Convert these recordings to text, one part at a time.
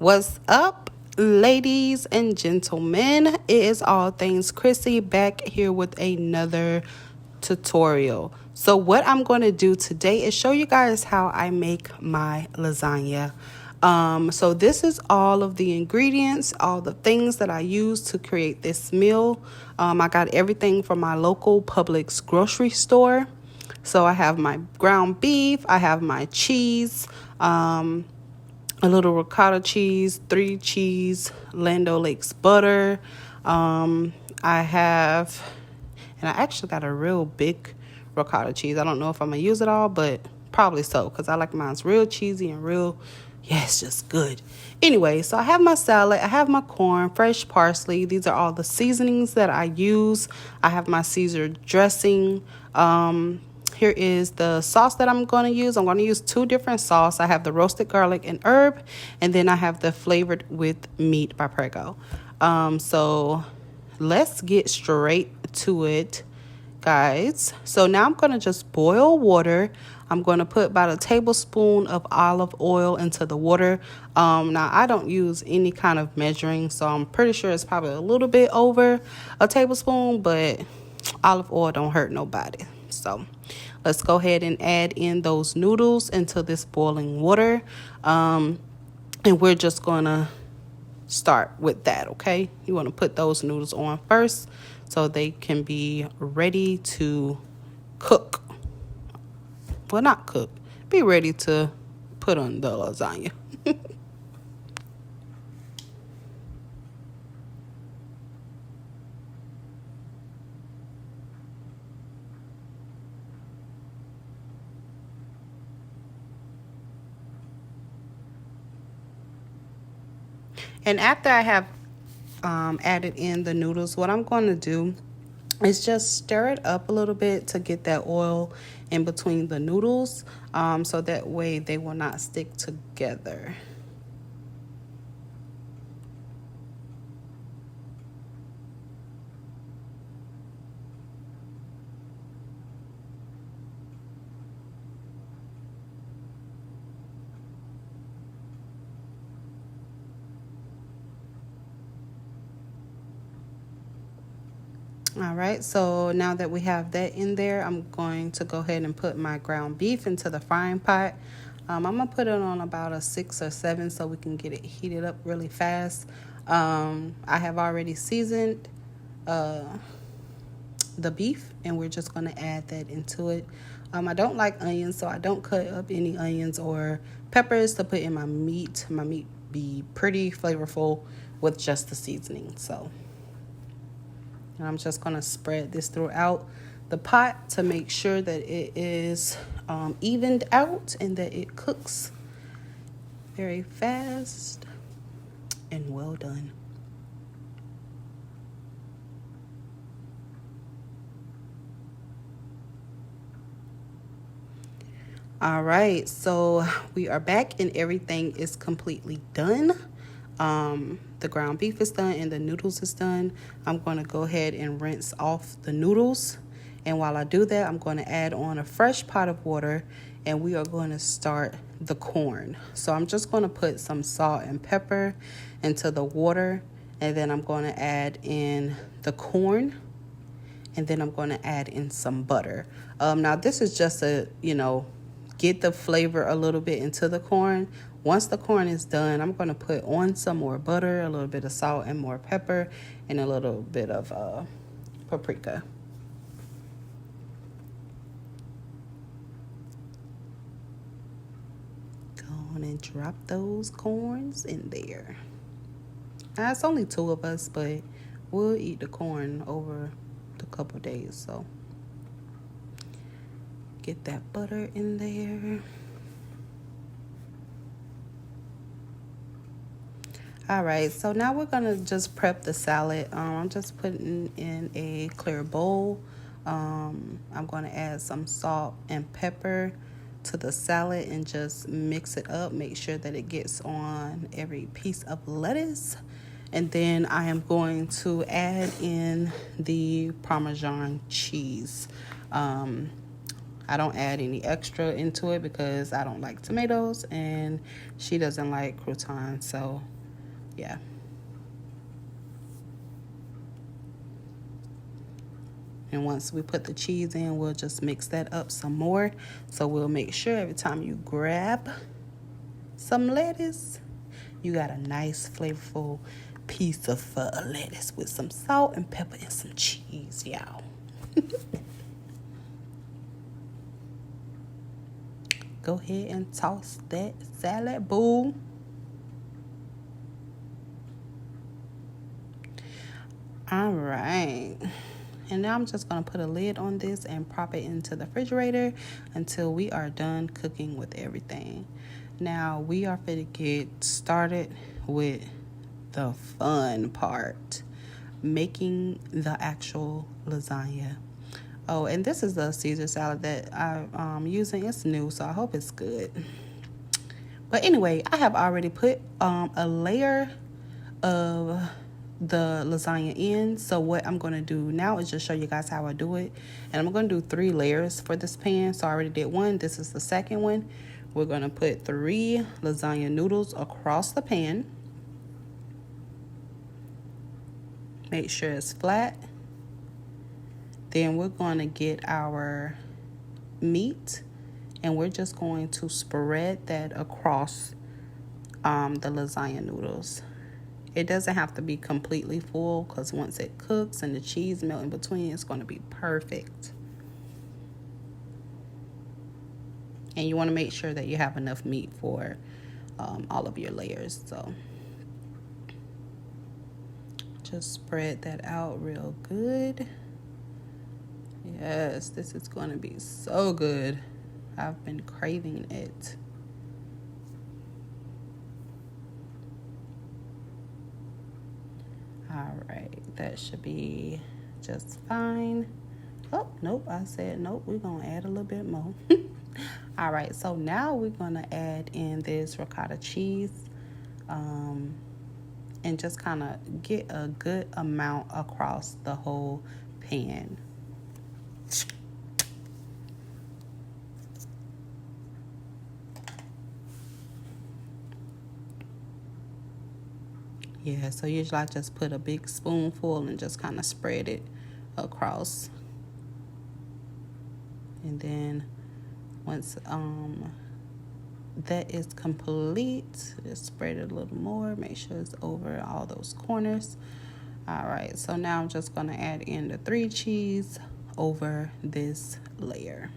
What's up, ladies and gentlemen? It is All Things Chrissy back here with another tutorial. So what I'm going to do today is show you guys how I make my lasagna. So this is all of the ingredients, all the things that I use to create this meal. I got everything from my local Publix grocery store. So I have my ground beef, I have my cheese, a little ricotta cheese, 3 cheese, Land O'Lakes butter. I have, and I actually got a real big ricotta cheese. I don't know if I'm going to use it all, but probably so, because I like mine's real cheesy and real, yeah, it's just good. Anyway, so I have my salad, I have my corn, fresh parsley. These are all the seasonings that I use. I have my Caesar dressing. Here is the sauce that I'm going to use. I'm going to use 2 different sauce. I have the roasted garlic and herb, and then I have the flavored with meat by Prego. So let's get straight to it, guys. So now I'm going to just boil water. I'm going to put about a tablespoon of olive oil into the water. Now, I don't use any kind of measuring, so I'm pretty sure it's probably a little bit over a tablespoon, but olive oil don't hurt nobody. So let's go ahead and add in those noodles into this boiling water. And we're just going to start with that, okay? You want to put those noodles on first so they can be ready to cook. Well, not cook. Be ready to put on the lasagna. And after I have added in the noodles, what I'm going to do is just stir it up a little bit to get that oil in between the noodles, so that way they will not stick together. All right, so now that we have that in there, I'm going to go ahead and put my ground beef into the frying pot. I'm going to put it on about a 6 or 7 so we can get it heated up really fast. I have already seasoned the beef, and we're just going to add that into it. I don't like onions, so I don't cut up any onions or peppers to put in my meat. My meat be pretty flavorful with just the seasoning, so... And I'm just going to spread this throughout the pot to make sure that it is evened out and that it cooks very fast and well done. All right, so we are back and everything is completely done. The ground beef is done and the noodles is done. I'm going to go ahead and rinse off the noodles. And while I do that, I'm going to add on a fresh pot of water and we are going to start the corn. So I'm just going to put some salt and pepper into the water, and then I'm going to add in the corn, and then I'm going to add in some butter. Now this is just get the flavor a little bit into the corn. Once the corn is done, I'm going to put on some more butter, a little bit of salt and more pepper, and a little bit of paprika. Go on and drop those corns in there. Now, it's only 2 of us, but we'll eat the corn over the couple days, so get that butter in there. All right, so now we're gonna just prep the salad. I'm just putting in a clear bowl. I'm gonna add some salt and pepper to the salad and just mix it up. Make sure that it gets on every piece of lettuce. And then I am going to add in the Parmesan cheese. I don't add any extra into it because I don't like tomatoes and she doesn't like croutons. So yeah. And once we put the cheese in, we'll just mix that up some more. So we'll make sure every time you grab some lettuce, you got a nice flavorful piece of lettuce with some salt and pepper and some cheese, y'all. Go ahead and toss that salad bowl. All right. And now I'm just going to put a lid on this and prop it into the refrigerator until we are done cooking with everything. Now we are going to get started with the fun part, making the actual lasagna. Oh, and this is the Caesar salad that I'm using. It's new, so I hope it's good. But anyway, I have already put a layer of the lasagna in. So what I'm going to do now is just show you guys how I do it. And I'm going to do 3 layers for this pan. So I already did 1. This is the second one. We're going to put 3 lasagna noodles across the pan. Make sure it's flat. Then we're going to get our meat and we're just going to spread that across the lasagna noodles. It doesn't have to be completely full because once it cooks and the cheese melt in between, it's going to be perfect. And you want to make sure that you have enough meat for all of your layers. So just spread that out real good. Yes, this is going to be so good. I've been craving it. All right, that should be just fine. Oh, nope, I said nope. We're going to add a little bit more. All right, so now we're going to add in this ricotta cheese and just kind of get a good amount across the whole pan. Yeah, so usually I just put a big spoonful and just kind of spread it across. And then once that is complete, just spread it a little more. Make sure it's over all those corners. All right, so now I'm just going to add in the 3 cheese over this layer.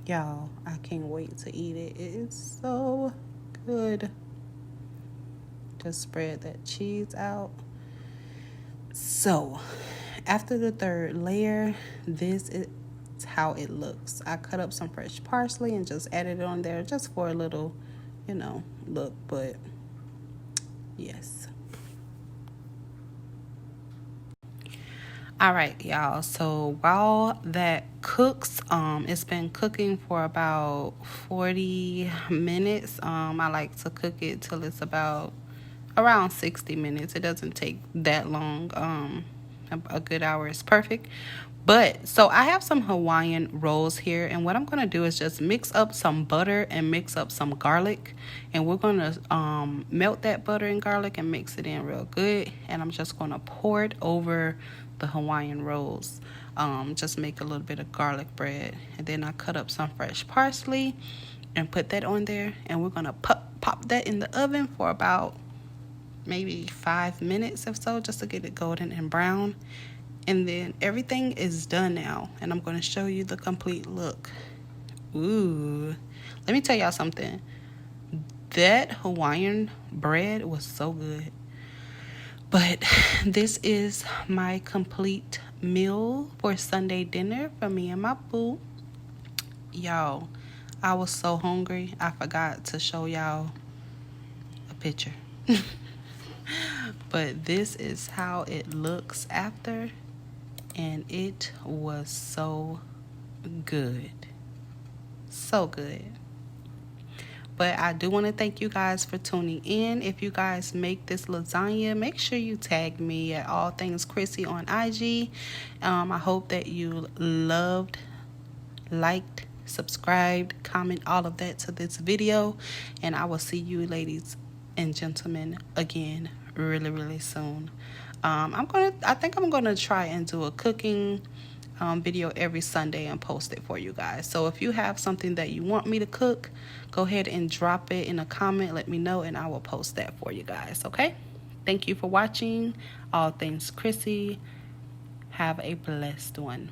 Y'all, I can't wait to eat it. It is so good. Just spread that cheese out. So, after the 3rd layer, this is how it looks. I cut up some fresh parsley and just added it on there just for a little, look. But, yes. All right, y'all. So while that cooks, it's been cooking for about 40 minutes. I like to cook it till it's about around 60 minutes. It doesn't take that long. A good hour is perfect. But so I have some Hawaiian rolls here, and what I'm going to do is just mix up some butter and mix up some garlic, and we're going to melt that butter and garlic and mix it in real good, and I'm just going to pour it over the Hawaiian rolls. Just make a little bit of garlic bread, and then I cut up some fresh parsley and put that on there, and we're going to pop that in the oven for about maybe 5 minutes or so, just to get it golden and brown. And then everything is done now, and I'm going to show you the complete look. Ooh, let me tell y'all something. That Hawaiian bread was so good. But this is my complete meal for Sunday dinner for me and my boo. Y'all, I was so hungry, I forgot to show y'all a picture. But this is how it looks after. and it was so good. So good. But I do want to thank you guys for tuning in. If you guys make this lasagna, make sure you tag me at allthingscrissy on IG. I hope that you loved, liked, subscribed, comment, all of that to this video. And I will see you ladies and gentlemen again really soon. I think I'm gonna try and do a cooking video every Sunday and post it for you guys. So if you have something that you want me to cook, go ahead and drop it in a comment. Let me know and I will post that for you guys. Okay, thank you for watching All Things Crissy. Have a blessed one.